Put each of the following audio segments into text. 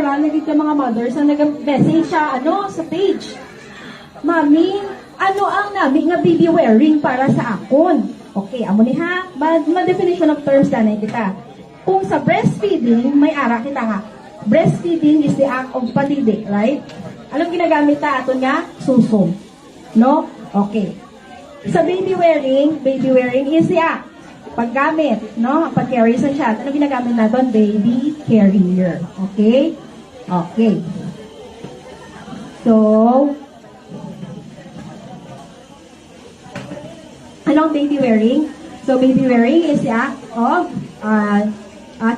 nakaraan, naging ka mga mothers na nag-message siya, sa page. Mami, ano ang nabi nga baby wearing para sa akon? Okay, amo ni ha, ma-definition of terms na kita. Kung sa breastfeeding, may ara kita nga. Breastfeeding is the act of patidi, right? Anong ginagamit ta aton nga? Suso. No? Okay. Sa baby wearing is the act. Paggamit, no? Pag-carry sa chat. Ano ginagamit natin? Baby carrier. Okay? Okay. So, anong baby wearing? So, baby wearing is the act of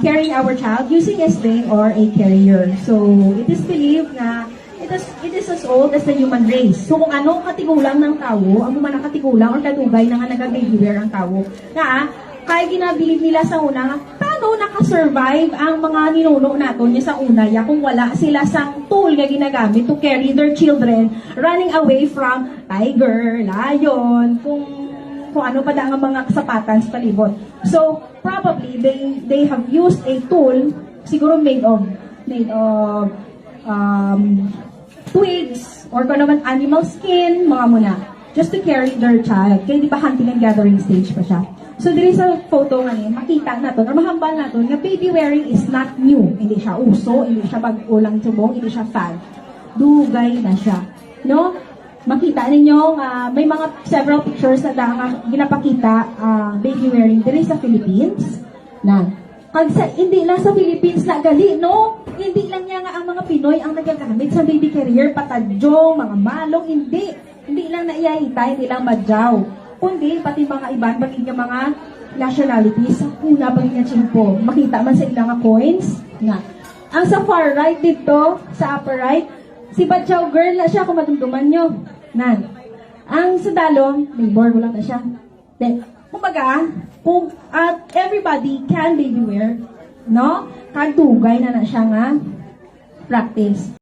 carrying our child using a sling or a carrier. So, it is believed na it is as old as the human race. So, kung anong katigulang ng tao, ang man ang katigulang or katugay na nga nag-baby wear ang tao, na kaya ginabilib nila sa una, paano nakasurvive ang mga ninuno nato niya sa una ya kung wala sila sang tool nga ginagamit to carry their children running away from tiger, lion, kung ano pa da ang mga kasapatan sa palibot. So, probably, they have used a tool, siguro made of twigs, or kung naman animal skin, mga muna, just to carry their child. Kaya di ba hunting and gathering stage pa siya. So, there is a photo nga makita natin, or mahambal natin, nga baby wearing is not new. Hindi siya uso, hindi siya bago-lang tubong, hindi siya fad. Dugay na siya. No? Makita ninyo, may mga several pictures na ginapakita baby wearing diri sa Philippines. Hindi lang sa Philippines na gali, no? Hindi lang niya nga ang mga Pinoy ang nagagamit sa baby carrier, patadyong, mga malong, hindi. Hindi lang na iyahita, hindi lang madyaw. Kundi, pati mga iban, pati mga nationalities, una pag nga chimpo. Makita man sa ilang coins, nga. Ang sa far right dito, sa upper right, si Badyaw girl na siya, kung madumduman nyo. Ang sa dalong, neighbor, wala na siya. Then, kumbaga, kung everybody can baby wear, no? Kagtugay na siya nga practice.